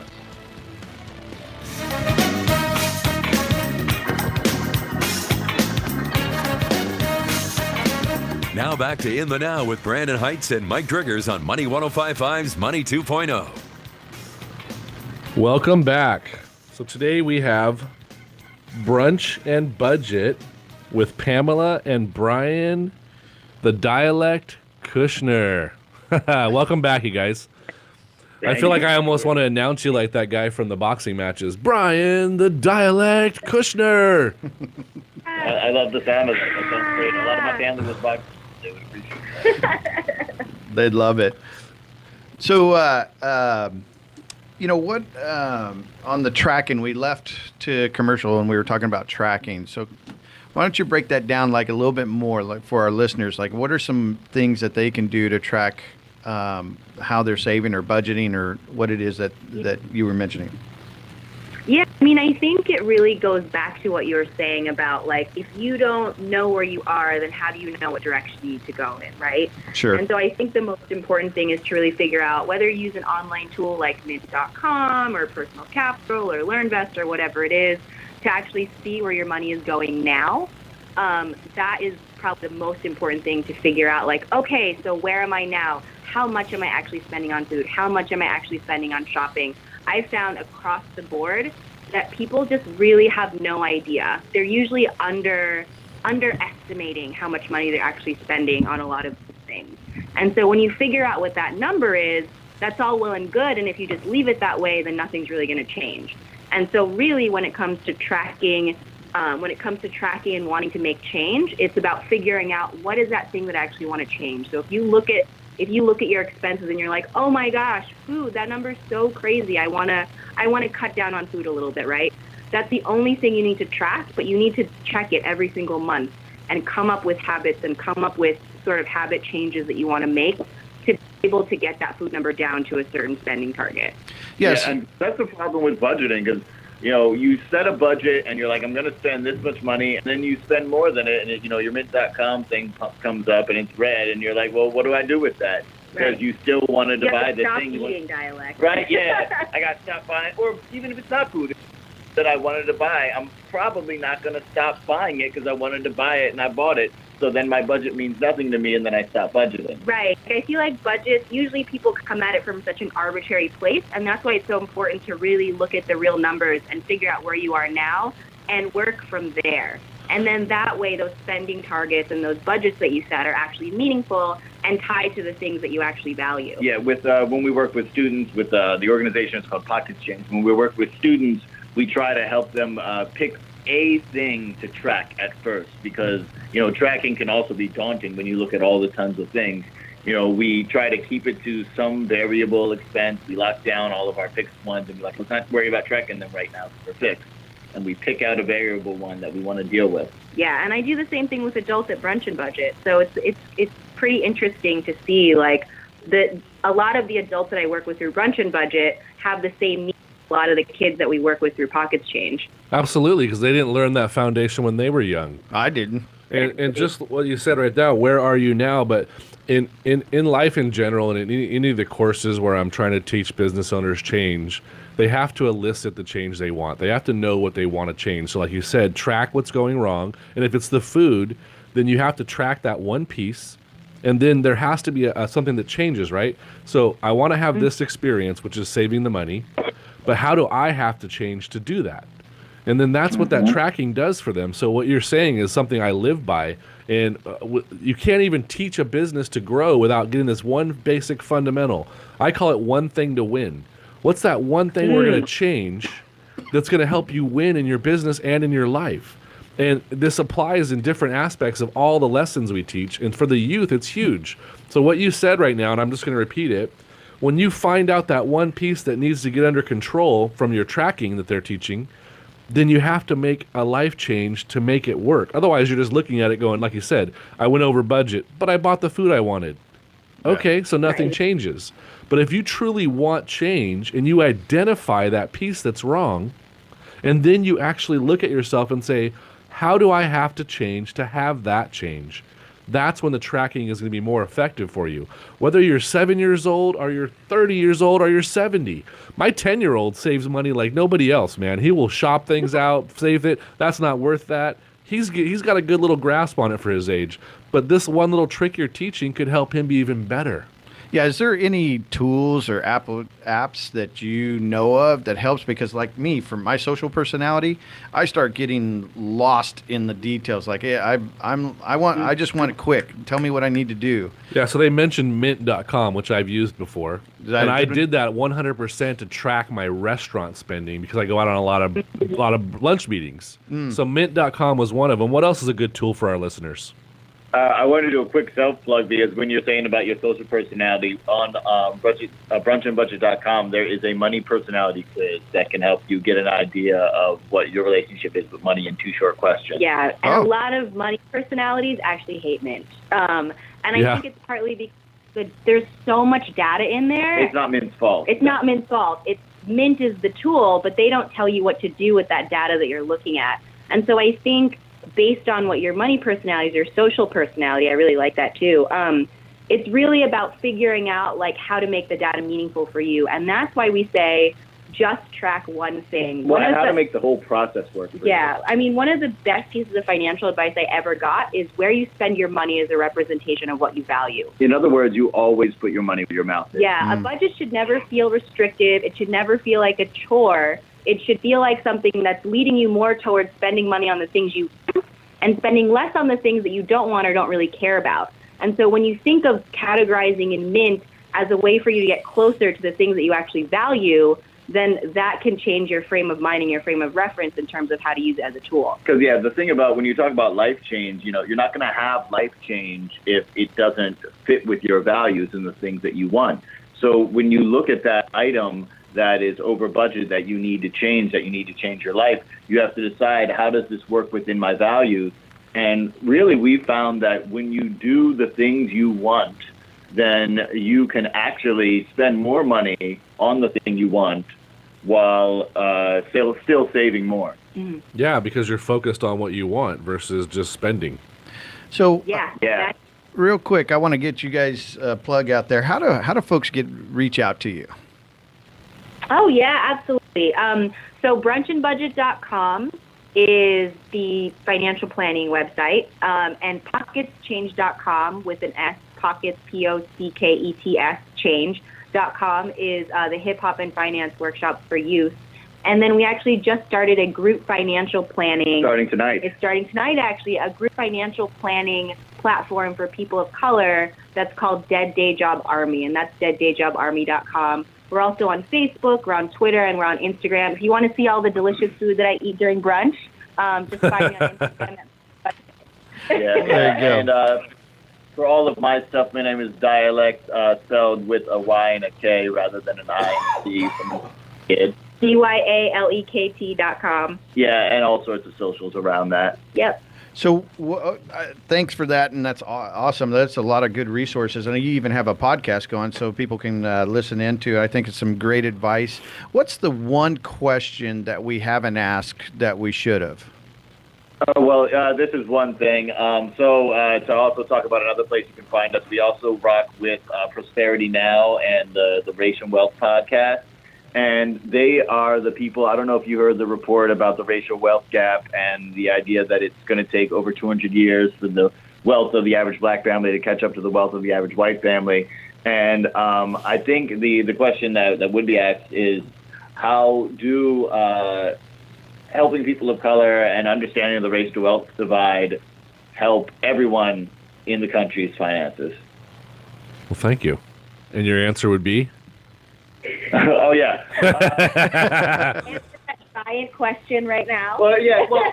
Now back to In the Now with Brandon Hintz and Mike Driggers on Money 105.5's Money 2.0. Welcome back. So today we have Brunch and Budget with Pamela and Brian, the Dyalekt Kushner. Welcome back, you guys. I feel like I almost want to announce you like that guy from the boxing matches. Brian, the Dyalekt Kushner. I love the sound of it. That sounds great. A lot of my family was boxing. They would appreciate that. They'd love it. So, you know what? On the tracking, we left to commercial and we were talking about tracking. So, why don't you break that down like a little bit more, like for our listeners? Like, what are some things that they can do to track how they're saving or budgeting or what it is that you were mentioning? Yeah, I mean, I think it really goes back to what you were saying about, like, if you don't know where you are, then how do you know what direction you need to go in, right? Sure. And so I think the most important thing is to really figure out whether you use an online tool like Mint.com or Personal Capital or LearnVest or whatever it is to actually see where your money is going now. That is probably the most important thing to figure out, like, okay, so where am I now? How much am I actually spending on food? How much am I actually spending on shopping? I found across the board that people just really have no idea. They're usually underestimating how much money they're actually spending on a lot of things. And so when you figure out what that number is, that's all well and good. And if you just leave it that way, then nothing's really going to change. And so really when it comes to tracking, and wanting to make change, it's about figuring out what is that thing that I actually want to change. So if you look at your expenses and you're like, oh my gosh, food, that number's so crazy. I want to cut down on food a little bit, right? That's the only thing you need to track, but you need to check it every single month and come up with habits and come up with sort of habit changes that you want to make to be able to get that food number down to a certain spending target. Yes. Yeah, and that's the problem with budgeting because, you know, you set a budget and you're like, I'm going to spend this much money, and then you spend more than it, and your Mint.com thing comes up and it's red, and you're like, well, what do I do with that? because you still wanted to You have buy to the stop thing. eating Dyalekt. Right? Yeah. I got to stop buying, or even if it's not food that I wanted to buy, I'm probably not going to stop buying it because I wanted to buy it and I bought it. So then my budget means nothing to me, and then I stop budgeting. Right. I feel like budgets, usually people come at it from such an arbitrary place, and that's why it's so important to really look at the real numbers and figure out where you are now and work from there. And then that way, those spending targets and those budgets that you set are actually meaningful and tied to the things that you actually value. Yeah, with when we work with students, with the organization, it's called Pocket Exchange. When we work with students, we try to help them pick a thing to track at first, because, tracking can also be daunting when you look at all the tons of things. We try to keep it to some variable expense. We lock down all of our fixed ones and be like, let's not worry about tracking them right now because they're fixed. And we pick out a variable one that we want to deal with. Yeah, and I do the same thing with adults at Brunch and Budget. So it's pretty interesting to see, like, a lot of the adults that I work with through Brunch and Budget have the same needs as a lot of the kids that we work with through Pocket Exchange. Absolutely, because they didn't learn that foundation when they were young. I didn't. And just what you said right now, where are you now? But in life in general, and in any of the courses where I'm trying to teach business owners change, they have to elicit the change they want. They have to know what they want to change. So like you said, track what's going wrong. And if it's the food, then you have to track that one piece. And then there has to be something that changes, right? So I want to have this experience, which is saving the money. But how do I have to change to do that? And then that's what that tracking does for them. So what you're saying is something I live by. And you can't even teach a business to grow without getting this one basic fundamental. I call it one thing to win. What's that one thing we're going to change that's going to help you win in your business and in your life? And this applies in different aspects of all the lessons we teach. And for the youth, it's huge. So what you said right now, and I'm just going to repeat it, when you find out that one piece that needs to get under control from your tracking that they're teaching, then you have to make a life change to make it work. Otherwise, you're just looking at it going, like you said, I went over budget, but I bought the food I wanted. Okay, so nothing changes. But if you truly want change and you identify that piece that's wrong, and then you actually look at yourself and say, how do I have to change to have that change? That's when the tracking is going to be more effective for you. Whether you're 7 years old or you're 30 years old or you're 70. My 10-year-old saves money like nobody else, man. He will shop things out, save it. That's not worth that. He's got a good little grasp on it for his age. But this one little trick you're teaching could help him be even better. Yeah, is there any tools or apps that you know of that helps? Because like me, for my social personality, I start getting lost in the details. Like, hey, I just want it quick. Tell me what I need to do. Yeah, so they mentioned mint.com, which I've used before. And I did that 100% to track my restaurant spending because I go out on a lot of lunch meetings. So mint.com was one of them. What else is a good tool for our listeners? I want to do a quick self-plug because when you're saying about your social personality, on brunchandbudget.com, there is a money personality quiz that can help you get an idea of what your relationship is with money in 2 short questions. Yeah, and a lot of money personalities actually hate Mint. And I think it's partly because there's so much data in there. It's not Mint's fault. It's not Mint's fault. Mint is the tool, but they don't tell you what to do with that data that you're looking at. And so I think based on what your money personality is, your social personality, I really like that too. It's really about figuring out like how to make the data meaningful for you. And that's why we say just track one thing. Well, how to make the whole process work for you. Yeah. I mean, one of the best pieces of financial advice I ever got is where you spend your money is a representation of what you value. In other words, you always put your money where your mouth is. Yeah. A budget should never feel restrictive. It should never feel like a chore. It should feel like something that's leading you more towards spending money on the things you want and spending less on the things that you don't want or don't really care about. And so when you think of categorizing in Mint as a way for you to get closer to the things that you actually value, then that can change your frame of mind and your frame of reference in terms of how to use it as a tool. Because, the thing about when you talk about life change, you're not going to have life change if it doesn't fit with your values and the things that you want. So when you look at that item that is over budget that you need to change your life, you have to decide, how does this work within my values? And really, we found that when you do the things you want, then you can actually spend more money on the thing you want while still saving more. Yeah, because you're focused on what you want versus just spending. So yeah. real quick, I want to get you guys a plug out there. How do folks reach out to you? Oh, yeah, absolutely. So brunchandbudget.com is the financial planning website, and pocketschange.com with an S, pockets, Pockets, change.com is the hip hop and finance workshops for youth. And then we actually just started a group financial planning. Starting tonight. It's starting tonight, actually, a group financial planning platform for people of color that's called Dead Day Job Army, and that's deaddayjobarmy.com. We're also on Facebook, we're on Twitter, and we're on Instagram. If you want to see all the delicious food that I eat during brunch, just find me on Instagram. Yeah, there you go. And for all of my stuff, my name is Dyalekt, spelled with a Y and a K rather than an I and a C from kid. DYALEKT.com. Yeah, and all sorts of socials around that. Yep. So thanks for that, and that's awesome. That's a lot of good resources, and you even have a podcast going so people can listen into. I think it's some great advice. What's the one question that we haven't asked that we should have? Well, this is one thing. So to also talk about another place you can find us, we also rock with Prosperity Now and the Race and Wealth podcast. And they are the people, I don't know if you heard the report about the racial wealth gap and the idea that it's going to take over 200 years for the wealth of the average black family to catch up to the wealth of the average white family. And I think the question that would be asked is, how do helping people of color and understanding the race to wealth divide help everyone in the country's finances? Well, thank you. And your answer would be? Oh, yeah. Answer that giant question right now. Well, yeah, well,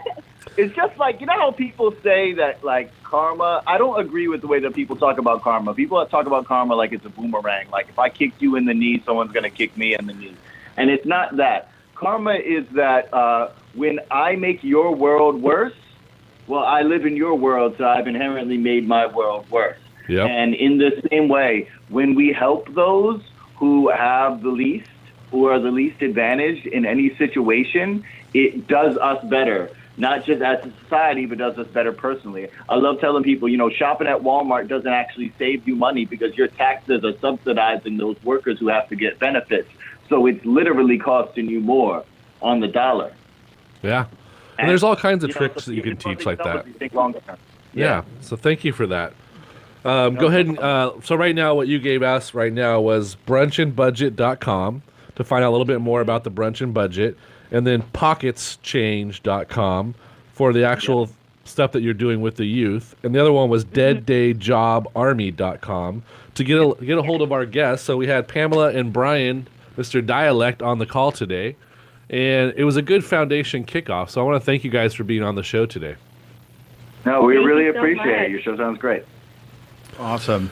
it's just like, you know how people say that, like, karma? I don't agree with the way that people talk about karma. People talk about karma like it's a boomerang. Like, if I kick you in the knee, someone's going to kick me in the knee. And it's not that. Karma is that when I make your world worse, well, I live in your world, so I've inherently made my world worse. Yep. And in the same way, when we help those who have the least, who are the least advantaged in any situation, it does us better, not just as a society, but does us better personally. I love telling people, you know, shopping at Walmart doesn't actually save you money because your taxes are subsidizing those workers who have to get benefits. So it's literally costing you more on the dollar. Yeah. And there's all kinds of tricks that you can teach like that. Yeah. So thank you for that. Go ahead and so right now what you gave us right now was brunchandbudget.com to find out a little bit more about the Brunch and Budget, and then pocketschange.com for the actual stuff that you're doing with the youth, and the other one was deaddayjobarmy.com to get a hold of our guests. So we had Pamela and Brian, Mr. Dyalekt, on the call today, and it was a good foundation kickoff. So I want to thank you guys for being on the show today. No, we really appreciate it. Your show sounds great. Awesome.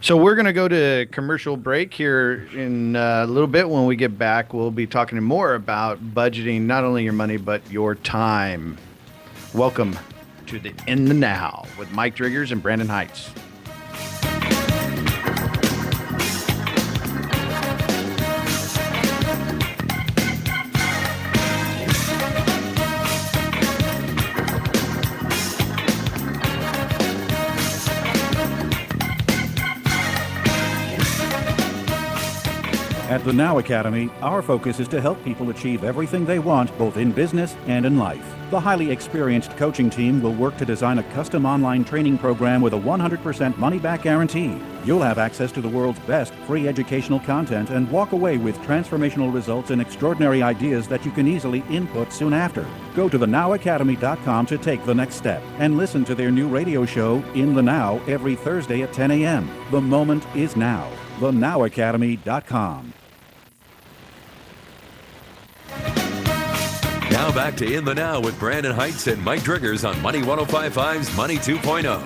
So we're going to go to commercial break here in a little bit. When we get back, we'll be talking more about budgeting, not only your money, but your time. Welcome to the In the Now with Mike Driggers and Brandon Hintz. At the Now Academy, our focus is to help people achieve everything they want, both in business and in life. The highly experienced coaching team will work to design a custom online training program with a 100% money-back guarantee. You'll have access to the world's best free educational content and walk away with transformational results and extraordinary ideas that you can easily input soon after. Go to thenowacademy.com to take the next step and listen to their new radio show, In the Now, every Thursday at 10 a.m. The moment is now. thenowacademy.com. Now back to In the Now with Brandon Hintz and Mike Driggers on Money 105.5's Money 2.0.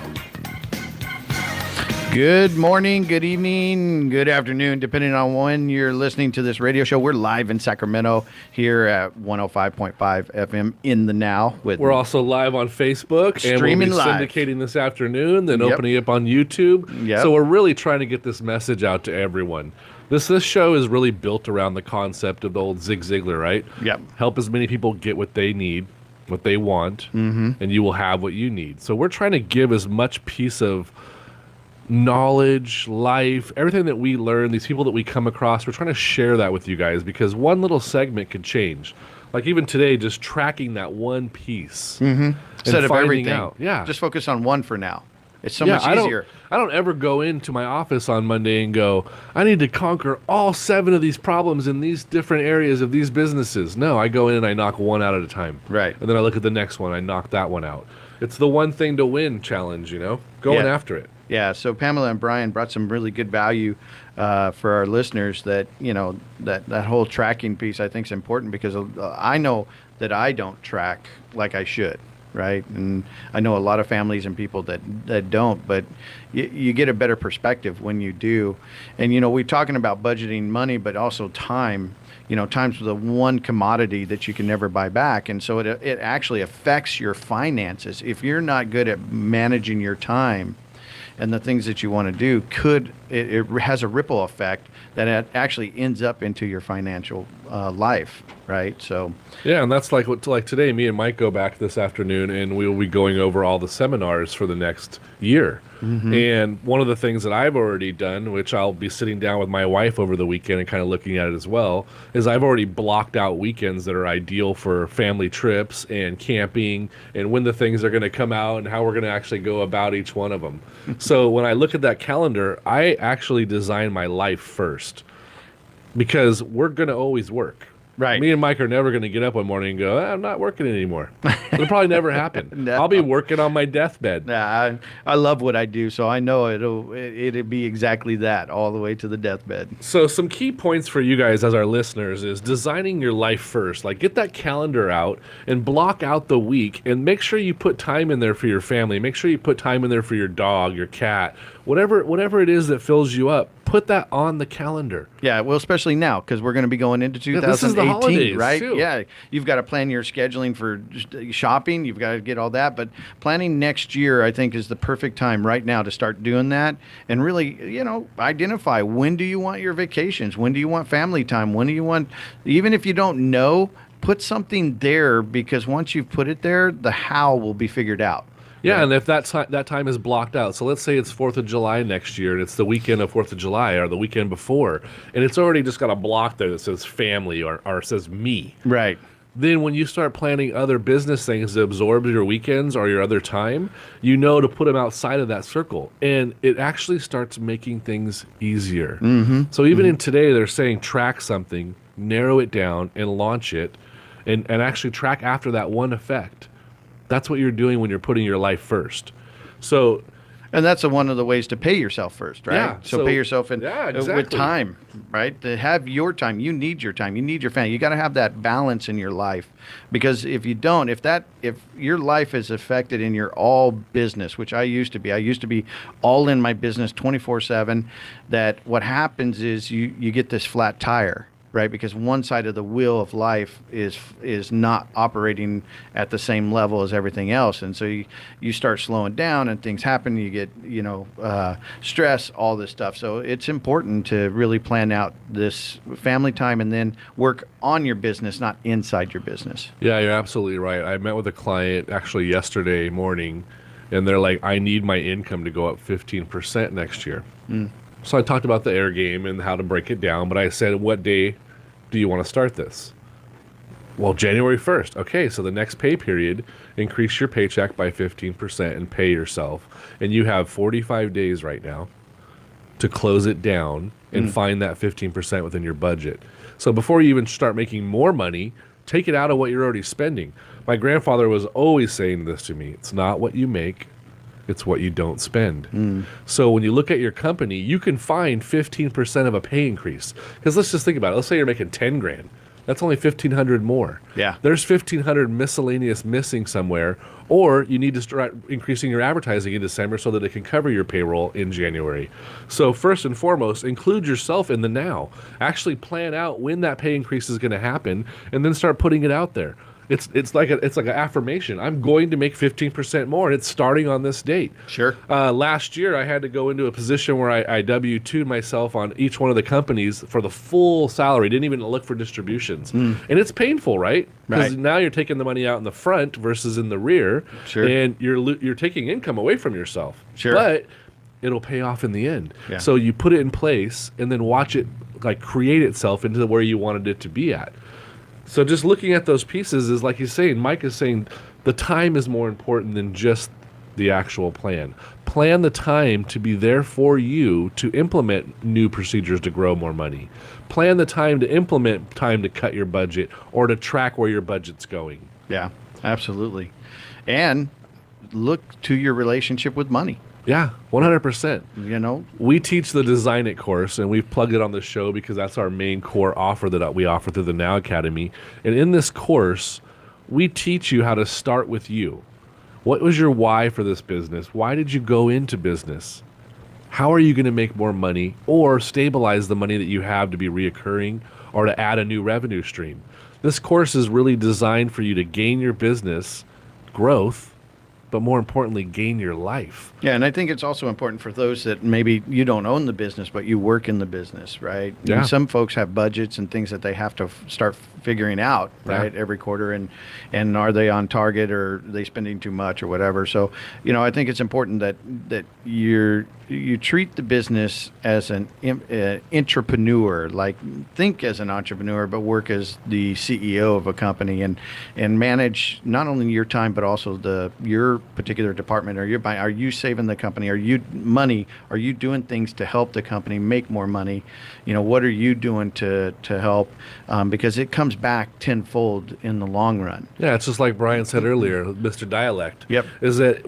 Good morning, good evening, good afternoon, depending on when you're listening to this radio show. We're live in Sacramento here at 105.5 FM In the Now. We're also live on Facebook, streaming and we'll be live. syndicating this afternoon, then opening up on YouTube. Yep. So we're really trying to get this message out to everyone. This show is really built around the concept of the old Zig Ziglar, right? Yep. Help as many people get what they need, what they want, and you will have what you need. So we're trying to give as much piece of knowledge, life, everything that we learn, these people that we come across, we're trying to share that with you guys because one little segment could change. Like even today, just tracking that one piece. Instead of everything. Out. Yeah. Just focus on one for now. It's so much easier. I don't ever go into my office on Monday and go, I need to conquer all 7 of these problems in these different areas of these businesses. No, I go in and I knock one out at a time. Right. And then I look at the next one, I knock that one out. It's the one thing to win challenge, going after it. Yeah, so Pamela and Brian brought some really good value for our listeners that, that whole tracking piece I think is important because I know that I don't track like I should. Right. And I know a lot of families and people that don't, but you get a better perspective when you do. And, we're talking about budgeting money, but also time. Time's the one commodity that you can never buy back. And so it actually affects your finances. If you're not good at managing your time and the things that you want to do, it has a ripple effect that it actually ends up into your financial life, right? So yeah, and that's like today, me and Mike go back this afternoon, and we'll be going over all the seminars for the next year. And one of the things that I've already done, which I'll be sitting down with my wife over the weekend and kind of looking at it as well, is I've already blocked out weekends that are ideal for family trips and camping and when the things are going to come out and how we're going to actually go about each one of them. So when I look at that calendar, I actually design my life first because we're going to always work. Right. Me and Mike are never going to get up one morning and go, I'm not working anymore. It'll probably never happen. No. I'll be working on my deathbed. Nah, I love what I do, so I know it'll be exactly that all the way to the deathbed. So some key points for you guys as our listeners is designing your life first. Like get that calendar out and block out the week and make sure you put time in there for your family. Make sure you put time in there for your dog, your cat, whatever it is that fills you up. Put that on the calendar. Yeah, well, especially now because we're going to be going into 2018, this is the holidays, right? too. Yeah, you've got to plan your scheduling for shopping. You've got to get all that, but planning next year, I think, is the perfect time right now to start doing that and really, identify when do you want your vacations, when do you want family time, when do you want, even if you don't know, put something there because once you've put it there, the how will be figured out. Yeah, and if that time is blocked out, so let's say it's 4th of July next year, and it's the weekend of 4th of July or the weekend before, and it's already just got a block there that says family or says me. Right. Then when you start planning other business things to absorb your weekends or your other time, to put them outside of that circle. And it actually starts making things easier. So even in today, they're saying track something, narrow it down, and launch it, and actually track after that one effect. That's what you're doing when you're putting your life first. So, and that's one of the ways to pay yourself first, right? Yeah, so pay yourself exactly. with time, right? To have your time. You need your time. You need your family. You got to have that balance in your life because if you don't, if your life is affected and you're all business, which I used to be all in my business 24/7, that what happens is you get this flat tire. Right, because one side of the wheel of life is not operating at the same level as everything else, and so you start slowing down, and things happen. You get stress, all this stuff. So it's important to really plan out this family time and then work on your business, not inside your business. Yeah, you're absolutely right. I met with a client actually yesterday morning, and they're like, "I need my income to go up 15% next year." So I talked about the air game and how to break it down, but I said, "What day do you want to start this?" Well, January 1st. Okay, so the next pay period, increase your paycheck by 15% and pay yourself. And you have 45 days right now to close it down and find that 15% within your budget. So before you even start making more money, take it out of what you're already spending. My grandfather was always saying this to me. It's not what you make, it's what you don't spend. So when you look at your company, you can find 15% of a pay increase. Because let's just think about it. Let's say you're making 10 grand. That's only 1,500 more. Yeah. There's 1,500 miscellaneous missing somewhere, or you need to start increasing your advertising in December so that it can cover your payroll in January. So first and foremost, include yourself in the now. Actually plan out when that pay increase is going to happen, and then start putting it out there. It's like an affirmation. I'm going to make 15% more, and it's starting on this date. Sure. Last year, I had to go into a position where I W-2'd myself on each one of the companies for the full salary. Didn't even look for distributions. And it's painful, right? Because now you're taking the money out in the front versus in the rear. Sure. And you're taking income away from yourself. Sure. But it'll pay off in the end. Yeah. So you put it in place and then watch it like create itself into where you wanted it to be at. So just looking at those pieces is like he's saying, Mike is saying, the time is more important than just the actual plan. Plan the time to be there for you to implement new procedures to grow more money. Plan the time to implement time to cut your budget or to track where your budget's going. Yeah, absolutely. And look to your relationship with money. Yeah, 100%. You know, we teach the Design It course, and we've plugged it on the show because that's our main core offer that we offer through the Now Academy. And in this course, we teach you how to start with you. What was your why for this business? Why did you go into business? How are you going to make more money or stabilize the money that you have to be reoccurring or to add a new revenue stream? This course is really designed for you to gain your business growth, but more importantly, gain your life. Yeah, and I think it's also important for those that maybe you don't own the business, but you work in the business, right? Yeah. And some folks have budgets and things that they have to start figuring out, right, every quarter, and are they on target or are they spending too much or whatever? So, you know, I think it's important that you treat the business as an entrepreneur, like think as an entrepreneur, but work as the CEO of a company and manage not only your time, but also your particular department or are you saving the company? Are you doing things to help the company make more money? You know, what are you doing to help? Because it comes back tenfold in the long run. Yeah, it's just like Brian said earlier, Mr. Dyalekt. Yep. Is that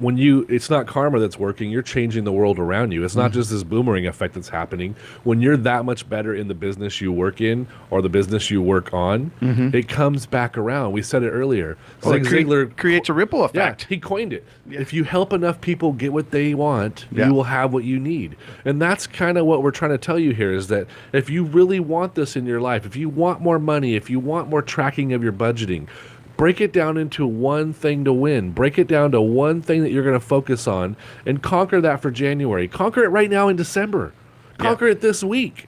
it's not karma that's working, you're changing the world around you. It's not just this boomerang effect that's happening. When you're that much better in the business you work in or the business you work on, it comes back around. We said it earlier. Zig Ziglar creates a ripple effect. Yeah, he coined it. Yeah. If you help enough people get what they want, you will have what you need. And that's kind of what we're trying to tell you here is that if you really want this in your life, if you want more money, if you want more tracking of your budgeting, break it down into one thing to win. Break it down to one thing that you're going to focus on and conquer that for January. Conquer it right now in December. Conquer it this week.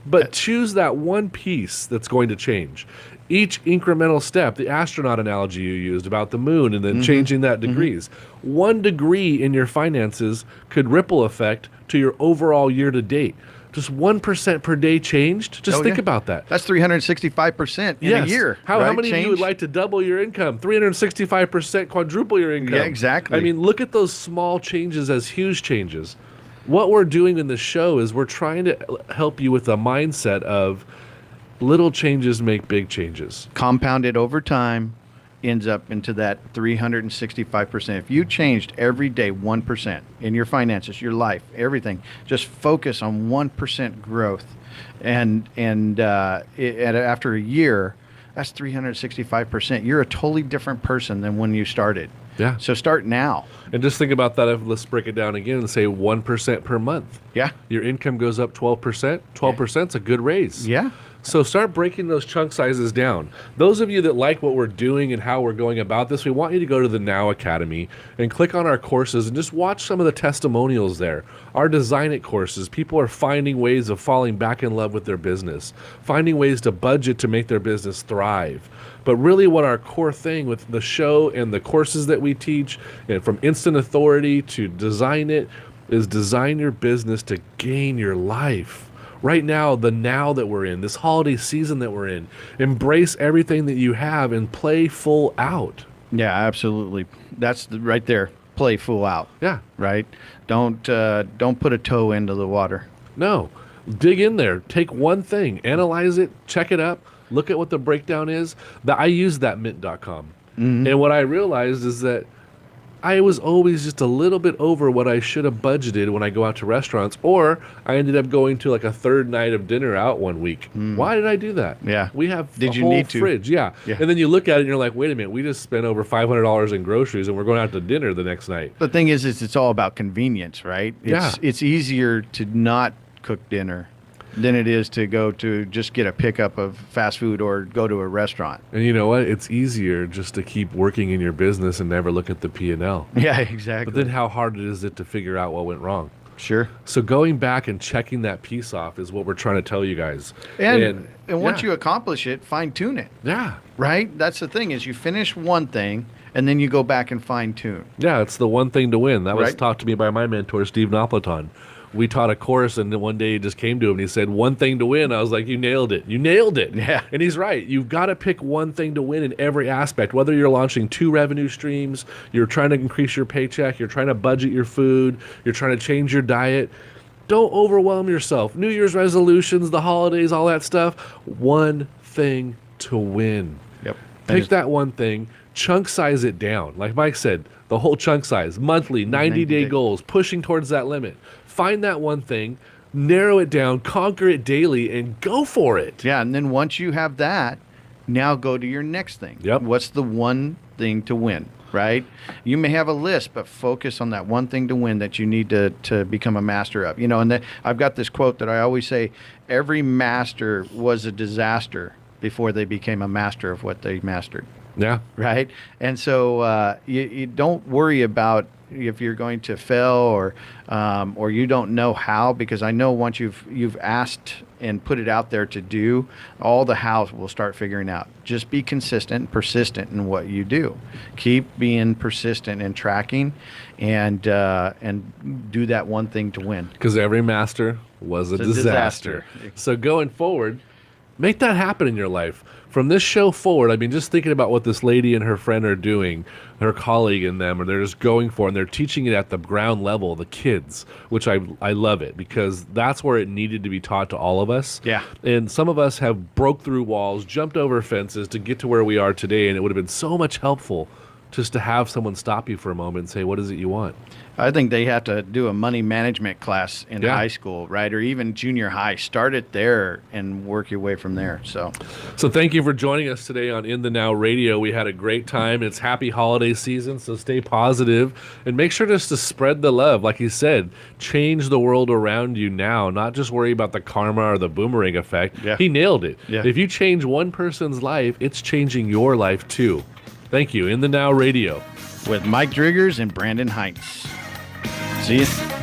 But choose that one piece that's going to change. Each incremental step, the astronaut analogy you used about the moon and then changing that degrees. 1 degree in your finances could ripple effect to your overall year to date. Just 1% per day changed. Just think about that. That's 365% in a year. How many of you would like to double your income? 365% quadruple your income. Yeah, exactly. I mean, look at those small changes as huge changes. What we're doing in this show is we're trying to help you with a mindset of little changes make big changes. Compounded over time ends up into that 365%. If you changed every day 1% in your finances, your life, everything, just focus on 1% growth, and after a year, that's 365%. You're a totally different person than when you started. Yeah. So start now. And just think about that. Let's break it down again and say 1% per month. Yeah. Your income goes up 12%. 12% is a good raise. Yeah. So start breaking those chunk sizes down. Those of you that like what we're doing and how we're going about this, we want you to go to the Now Academy and click on our courses and just watch some of the testimonials there. Our Design It courses, people are finding ways of falling back in love with their business, finding ways to budget to make their business thrive. But really what our core thing with the show and the courses that we teach, and from Instant Authority to Design It, is design your business to gain your life. Right now, the now that we're in, this holiday season that we're in, embrace everything that you have and play full out. Yeah, absolutely. That's right there. Play full out. Yeah. Right? Don't put a toe into the water. No. Dig in there. Take one thing. Analyze it. Check it up. Look at what the breakdown is. I use that mint.com. And what I realized is that I was always just a little bit over what I should have budgeted when I go out to restaurants, or I ended up going to like a third night of dinner out one week. Why did I do that? Yeah. We have a whole fridge. Yeah. And then you look at it and you're like, wait a minute, we just spent over $500 in groceries and we're going out to dinner the next night. The thing is it's all about convenience, right? It's easier to not cook dinner than it is to go to just get a pickup of fast food or go to a restaurant. And you know what? It's easier just to keep working in your business and never look at the P&L. Yeah, exactly. But then how hard is it to figure out what went wrong? Sure. So going back and checking that piece off is what we're trying to tell you guys. And once you accomplish it, fine tune it. Yeah. Right? That's the thing is you finish one thing and then you go back and fine tune. Yeah, it's the one thing to win. That was Right. taught to me by my mentor, Steve Napolitan. We taught a course, and then one day he just came to him and he said, one thing to win. I was like, you nailed it. You nailed it. Yeah. And he's right. You've got to pick one thing to win in every aspect, whether you're launching 2 revenue streams, you're trying to increase your paycheck, you're trying to budget your food, you're trying to change your diet. Don't overwhelm yourself. New Year's resolutions, the holidays, all that stuff. One thing to win. Yep. Pick that one thing, chunk size it down. Like Mike said, the whole chunk size, monthly, 90-day goals, pushing towards that limit. Find that one thing, narrow it down, conquer it daily, and go for it. Yeah, and then once you have that, now go to your next thing. Yep. What's the one thing to win, right? You may have a list, but focus on that one thing to win that you need to become a master of. And I've got this quote that I always say, every master was a disaster before they became a master of what they mastered. Yeah. Right? And so you don't worry about if you're going to fail or you don't know how, because I know once you've asked and put it out there to do, all the hows will start figuring out. Just be consistent and persistent in what you do. Keep being persistent in tracking and do that one thing to win. Because every master was a disaster. So going forward, make that happen in your life. From this show forward, I mean, just thinking about what this lady and her friend are doing, her colleague and them, or they're just going for, and they're teaching it at the ground level, the kids, which I love it, because that's where it needed to be taught to all of us. Yeah. And some of us have broke through walls, jumped over fences to get to where we are today, and it would have been so much helpful just to have someone stop you for a moment and say, what is it you want? I think they have to do a money management class in high school, right? Or even junior high. Start it there and work your way from there. So thank you for joining us today on In the Now Radio. We had a great time. It's happy holiday season, so stay positive and make sure just to spread the love. Like he said, change the world around you now, not just worry about the karma or the boomerang effect. Yeah. He nailed it. Yeah. If you change one person's life, it's changing your life too. Thank you. In the Now Radio. With Mike Driggers and Brandon Hintz. See you.